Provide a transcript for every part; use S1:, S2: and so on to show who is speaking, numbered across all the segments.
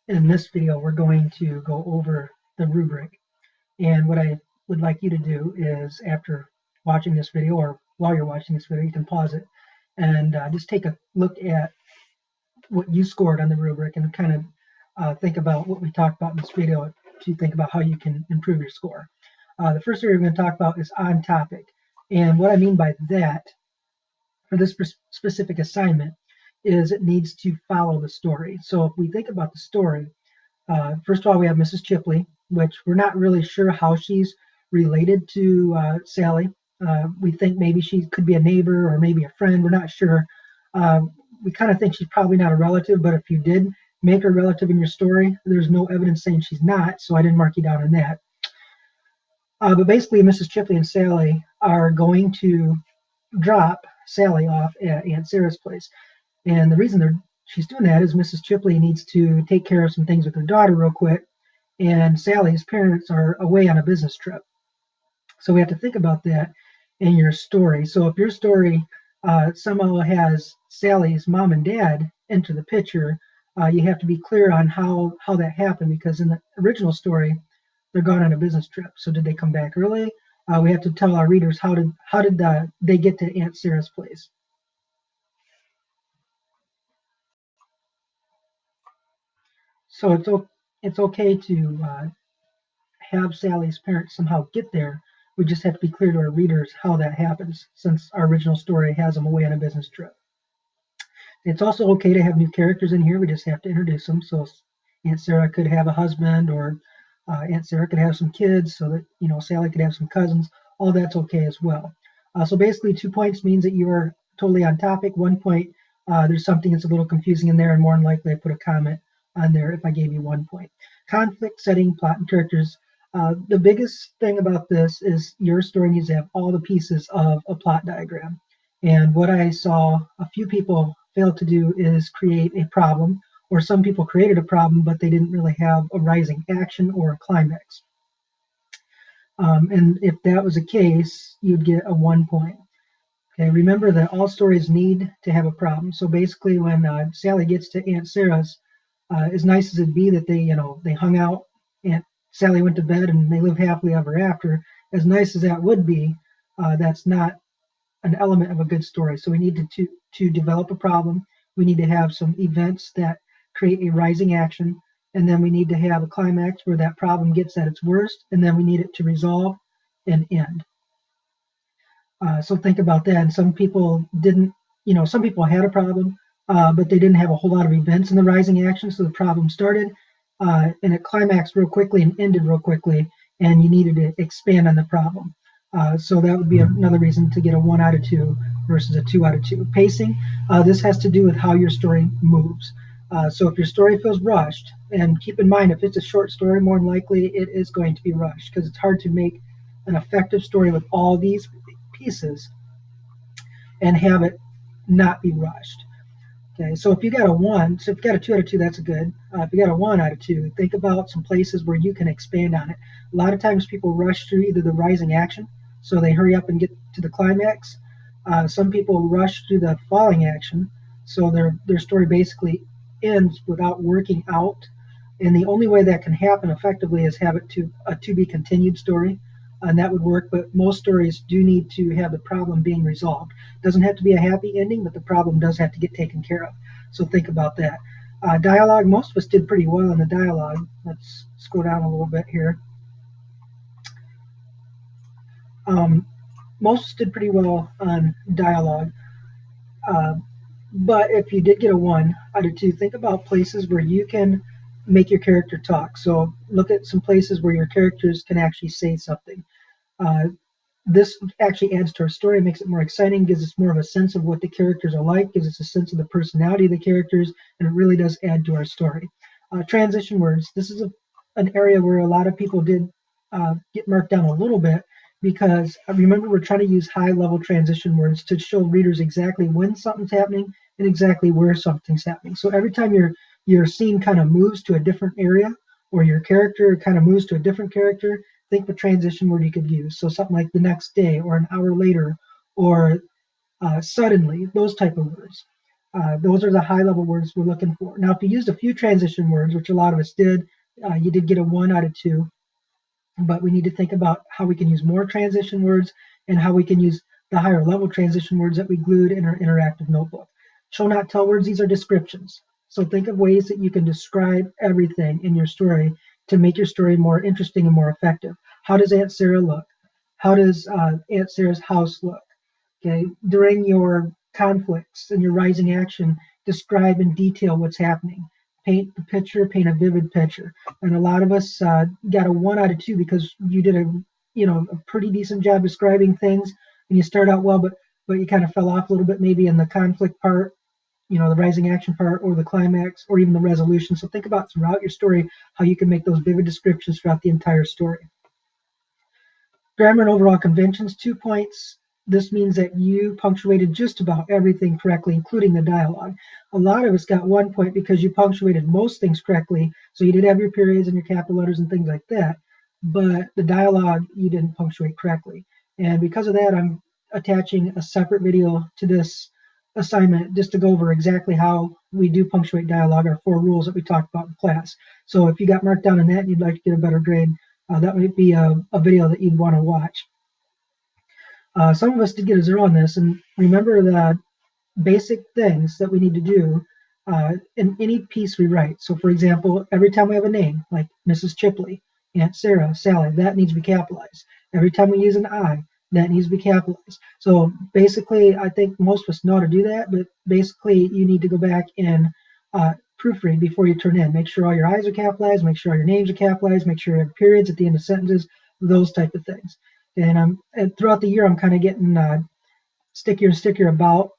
S1: In this video, we're going to go over the rubric. And what I would like you to do is, after watching this video, or while you're watching this video, you can pause it and just take a look at what you scored on the rubric and kind of think about what we talked about in this video to think about how you can improve your score. The first area we're going to talk about is on topic. And what I mean by that for this specific assignment is it needs to follow the story. So if we think about the story, first of all, we have Mrs. Chipley, which we're not really sure how she's related to Sally. We think maybe she could be a neighbor or maybe a friend. We're not sure. Uh, we kind of think she's probably not a relative, but if you did make her a relative in your story, there's no evidence saying she's not, so I didn't mark you down on that. But basically, Mrs. Chipley and Sally are going to drop Sally off at Aunt Sarah's place. And the reason she's doing that is Mrs. Chipley needs to take care of some things with her daughter real quick, and Sally's parents are away on a business trip. So we have to think about that in your story. So if your story somehow has Sally's mom and dad enter the picture, you have to be clear on how that happened, because in the original story, they're gone on a business trip. So did they come back early? We have to tell our readers how did they get to Aunt Sarah's place. So it's okay to have Sally's parents somehow get there. We just have to be clear to our readers how that happens, since our original story has them away on a business trip. It's also okay to have new characters in here. We just have to introduce them. So Aunt Sarah could have a husband, or Aunt Sarah could have some kids, so that Sally could have some cousins. All that's okay as well. So basically, 2 points means that you are totally on topic. 1 point, there's something that's a little confusing in there, and more than likely I put a comment on there if I gave you 1 point. Conflict, setting, plot, and characters. The biggest thing about this is your story needs to have all the pieces of a plot diagram. And what I saw a few people fail to do is create a problem, or some people created a problem, but they didn't really have a rising action or a climax. And if that was the case, you'd get a 1 point. Okay, remember that all stories need to have a problem. So basically, when Sally gets to Aunt Sarah's, as nice as it'd be that they hung out, and Sally went to bed, and they live happily ever after. As nice as that would be, that's not an element of a good story. So we need to develop a problem. We need to have some events that create a rising action, and then we need to have a climax where that problem gets at its worst, and then we need it to resolve and end. So think about that. And some people didn't, some people had a problem, but they didn't have a whole lot of events in the rising action. So the problem started and it climaxed real quickly and ended real quickly, and you needed to expand on the problem. So that would be another reason to get a 1 out of 2 versus a 2 out of 2. Pacing, this has to do with how your story moves. So if your story feels rushed, and keep in mind, if it's a short story, more than likely it is going to be rushed, because it's hard to make an effective story with all these pieces and have it not be rushed. Okay, so if you got a 1, so if you got a 2 out of 2, that's good. If you got a 1 out of 2, think about some places where you can expand on it. A lot of times people rush through either the rising action, so they hurry up and get to the climax. Some people rush through the falling action, so their story basically ends without working out. And the only way that can happen effectively is have it to be continued story, and that would work. But most stories do need to have the problem being resolved. It doesn't have to be a happy ending, but the problem does have to get taken care of. So think about that. Dialogue, most of us did pretty well in the dialogue. Let's scroll down a little bit here. Most of us did pretty well on dialogue. But if you did get a 1 out of 2, think about places where you can make your character talk. So look at some places where your characters can actually say something. This actually adds to our story, makes it more exciting, gives us more of a sense of what the characters are like, gives us a sense of the personality of the characters, and it really does add to our story. Transition words. This is an area where a lot of people did get marked down a little bit, because remember, we're trying to use high-level transition words to show readers exactly when something's happening and exactly where something's happening. So every time your scene kind of moves to a different area, or your character kind of moves to a different character, think of a transition word you could use. So something like the next day, or an hour later, or suddenly, those type of words. Those are the high level words we're looking for. Now, if you used a few transition words, which a lot of us did, you did get a 1 out of 2, but we need to think about how we can use more transition words and how we can use the higher level transition words that we glued in our interactive notebook. Show not tell words, these are descriptions. So think of ways that you can describe everything in your story to make your story more interesting and more effective. How does Aunt Sarah look? How does Aunt Sarah's house look? Okay, during your conflicts and your rising action, describe in detail what's happening. Paint the picture, paint a vivid picture. And a lot of us got a 1 out of 2 because you did a pretty decent job describing things, and you start out well, but you kind of fell off a little bit maybe in the conflict part, the rising action part, or the climax, or even the resolution. So think about throughout your story how you can make those vivid descriptions throughout the entire story. Grammar and overall conventions, 2 points. This means that you punctuated just about everything correctly, including the dialogue. A lot of us got 1 point because you punctuated most things correctly. So you did have your periods and your capital letters and things like that. But the dialogue, you didn't punctuate correctly. And because of that, I'm attaching a separate video to this assignment just to go over exactly how we do punctuate dialogue, our 4 rules that we talked about in class. So if you got marked down on that and you'd like to get a better grade, that might be a video that you'd want to watch. Some of us did get a 0 on this, and remember the basic things that we need to do in any piece we write. So for example, every time we have a name, like Mrs. Chipley, Aunt Sarah, Sally, that needs to be capitalized. Every time we use an I, that needs to be capitalized. So basically, I think most of us know how to do that, but basically you need to go back and proofread before you turn in. Make sure all your I's are capitalized, make sure all your names are capitalized, make sure you have periods at the end of sentences, those type of things. And throughout the year, I'm kind of getting stickier and stickier about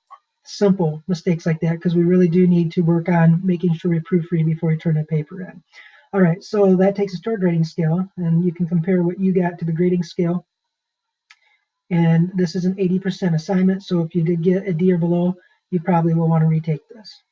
S1: simple mistakes like that, because we really do need to work on making sure we proofread before we turn the paper in. All right, so that takes us to our grading scale, and you can compare what you got to the grading scale. And this is an 80% assignment, so if you did get a D or below, you probably will want to retake this.